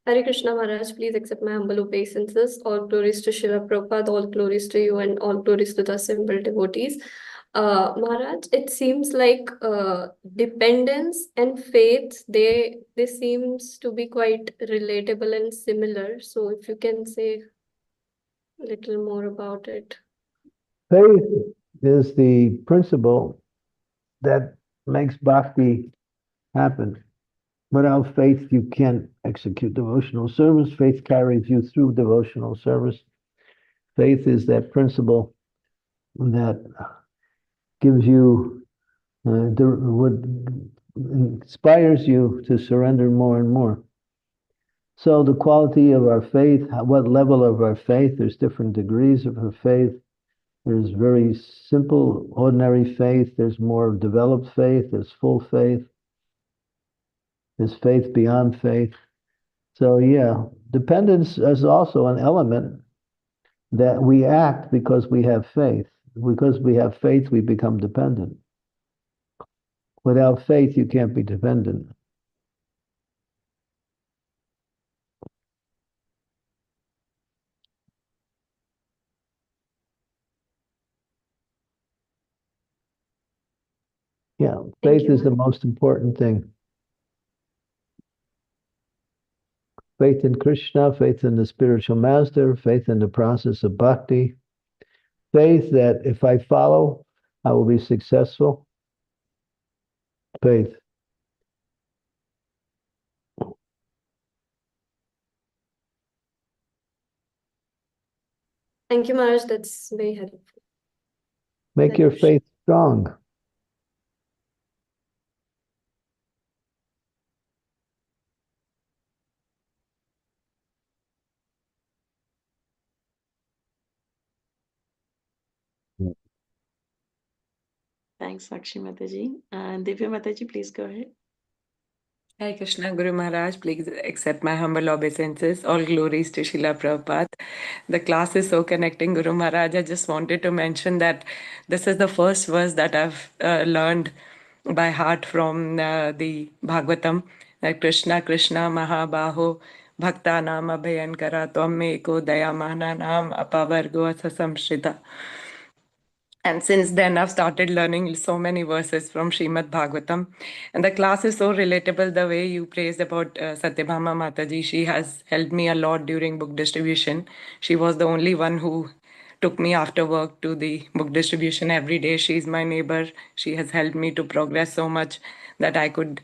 Hare Krishna Maharaj, please accept my humble obeisances. All glories to Srila Prabhupada, all glories to you, and all glories to the assembled devotees. Maharaj, it seems like dependence and faith, they seems to be quite relatable and similar. So if you can say a little more about it. Faith is the principle that makes bhakti happen. Without faith, you can't execute devotional service. Faith carries you through devotional service. Faith is that principle that gives you, inspires you to surrender more and more. So the quality of our faith, what level of our faith, there's different degrees of our faith. There's very simple, ordinary faith. There's more developed faith. There's full faith. There's faith beyond faith. So yeah, dependence is also an element that we act because we have faith. Because we have faith, we become dependent. Without faith, you can't be dependent. Yeah, faith is the most important thing. Faith in Krishna, faith in the spiritual master, faith in the process of bhakti, faith that if I follow, I will be successful. Faith. Thank you, Maharaj. That's very helpful. Make your faith strong. Thanks, Sakshi Mataji. And Divya Mataji, please go ahead. Hare Krishna, Guru Maharaj, please accept my humble obeisances. All glories to Srila Prabhupada. The class is so connecting, Guru Maharaj. I just wanted to mention that this is the first verse that I've learned by heart from the Bhagavatam. Krishna, Krishna, Mahabaho, Bhakta Nam Abhayankara, Tvam Eko Dayamana Nam Apavargo Asasamshrita. And since then, I've started learning so many verses from Srimad-Bhagavatam. And the class is so relatable. The way you praised about Satyabhama Mataji, she has helped me a lot during book distribution. She was the only one who took me after work to the book distribution every day. She's my neighbor. She has helped me to progress so much that I could,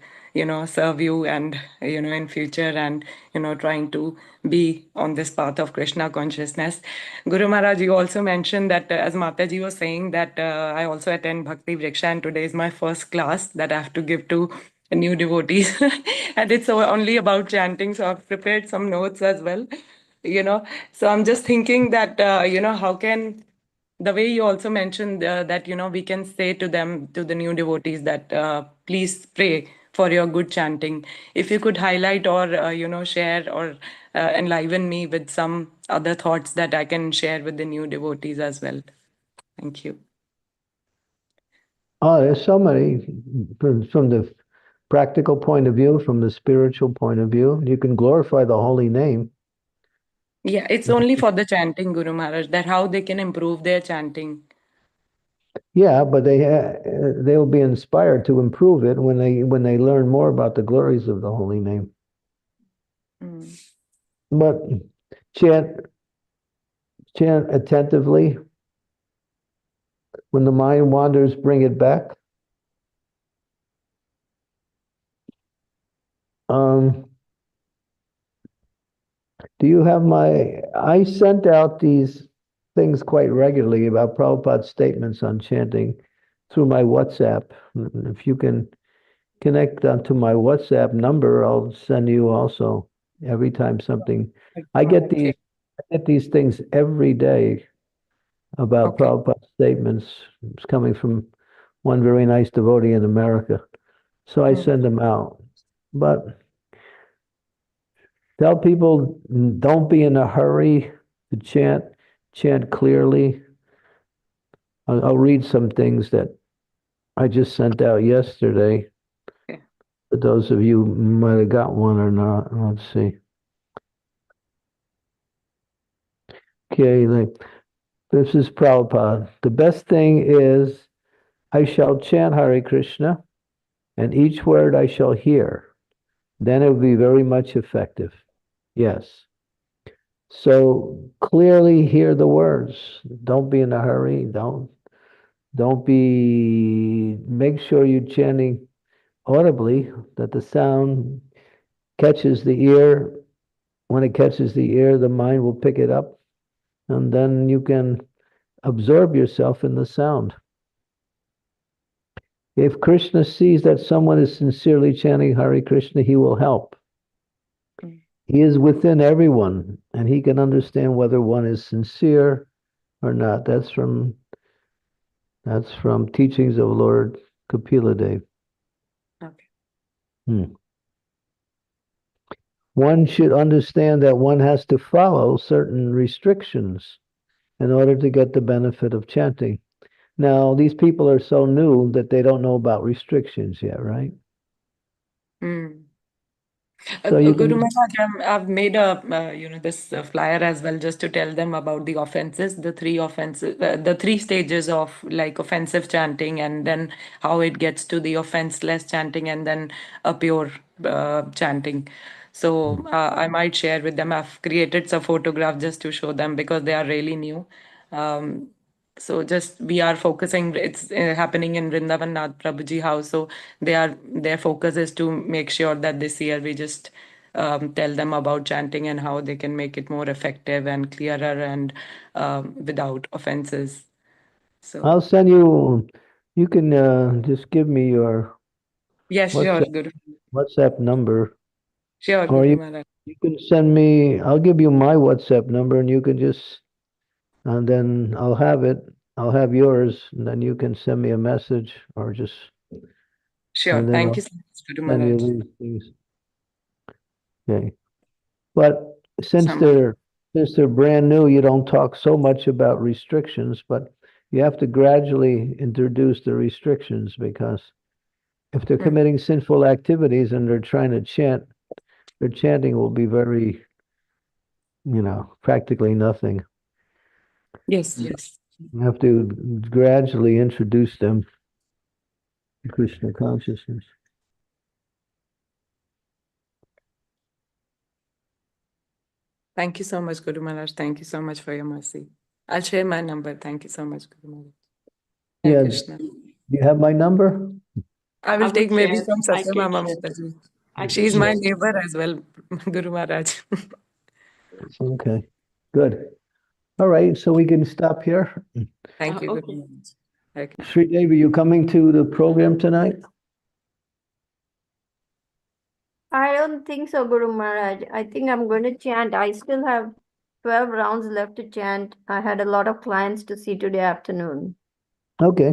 serve you and, in future and, trying to be on this path of Krishna consciousness. Guru Maharaj, you also mentioned that as Mataji was saying that I also attend Bhakti Vriksha and today is my first class that I have to give to new devotees. And it's only about chanting. So I've prepared some notes as well, So I'm just thinking that, how can the way you also mentioned that we can say to them, to the new devotees, that please pray for your good chanting. If you could highlight or share or enliven me with some other thoughts that I can share with the new devotees as well. Thank you. Oh, there's so many from the practical point of view, from the spiritual point of view. You can glorify the holy name. Yeah, it's only for the chanting, Guru Maharaj, that how they can improve their chanting. Yeah, but they'll be inspired to improve it when they learn more about the glories of the holy name. But chant attentively. When the mind wanders, bring it back. Do you have I sent out these things quite regularly about Prabhupada's statements on chanting through my WhatsApp. If you can connect to my WhatsApp number, I'll send you also every time something. I get these things every day about Prabhupada's statements. It's coming from one very nice devotee in America. So I send them out. But tell people, don't be in a hurry to chant. Chant clearly. I'll read some things that I just sent out yesterday. Okay. For those of you who might have got one or not. Let's see. Okay, this is Prabhupada. The best thing is I shall chant Hare Krishna, and each word I shall hear. Then it will be very much effective. Yes. So clearly hear the words. Don't be in a hurry. Don't be, make sure you're chanting audibly, that the sound catches the ear. When it catches the ear, the mind will pick it up, and then you can absorb yourself in the sound. If Krishna sees that someone is sincerely chanting Hare Krishna, he will help. He is within everyone, and he can understand whether one is sincere or not. That's from teachings of Lord Kapila Dev. Okay. One should understand that one has to follow certain restrictions in order to get the benefit of chanting. Now, these people are so new that they don't know about restrictions yet, right? So you Guru can, Maharaj, I've made this flyer as well, just to tell them about the offenses, the three offenses, the three stages of like offensive chanting, and then how it gets to the offenseless chanting, and then a pure chanting. So I might share with them. I've created some photograph just to show them because they are really new. So just we are focusing, it's happening in Vrindavan Nath Prabhuji house. So their focus is to make sure that this year we just tell them about chanting and how they can make it more effective and clearer and without offenses. So I'll send you, you can just give me your yes, sure, Guru. WhatsApp number. Sure, Or Guru Maharaj. you can send me, I'll give you my WhatsApp number and you can just, and then I'll have yours, and then you can send me a message or just, Sure. and then Thank I'll you so much, Guru send you Maharaj. these things. Okay. But since Some- they're brand new, you don't talk so much about restrictions, but you have to gradually introduce the restrictions, because if they're committing sinful activities and they're trying to chant, their chanting will be very, practically nothing. Yes, yes. You have to gradually introduce them to Krishna consciousness. Thank you so much, Guru Maharaj. Thank you so much for your mercy. I'll share my number. Thank you so much, Guru Maharaj. Hare Yeah. Krishna. Do you have my number? I will would take maybe share. from I Satya can Mama Mataji. I can She's my share. neighbor as well, Guru Maharaj. Okay, good. All right, so we can stop here. Thank you, Guru Okay. Maharaj. Okay. Sri Devi, you coming to the program tonight? I don't think so, Guru Maharaj. I think I'm going to chant. I still have 12 rounds left to chant. I had a lot of clients to see today afternoon. Okay.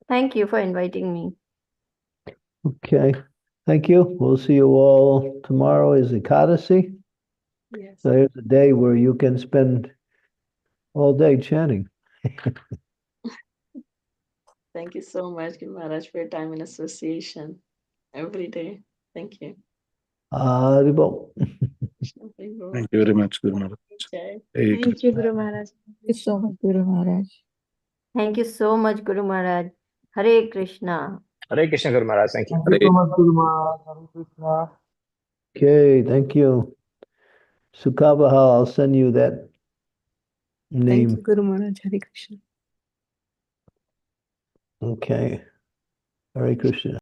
Thank you for inviting me. Okay, thank you. We'll see you all tomorrow is Ekadasi. Yes. So here's a day where you can spend all day chanting. Thank you so much, Guru Maharaj, for your time in association every day. Thank you. Haribol. Thank you very much, Guru Maharaj. Hey, Thank you, Guru Maharaj. Thank you so much, Guru Maharaj. Thank you so much, Guru Maharaj. Hare Krishna. Hare Krishna, Guru Maharaj. Thank you. Thank you so much, Guru Maharaj. Hare Krishna. Okay, thank you. Sukabahal, I'll send you that Thank name. you, Guru Maharaj. Hare Krishna. Okay. Hare Krishna.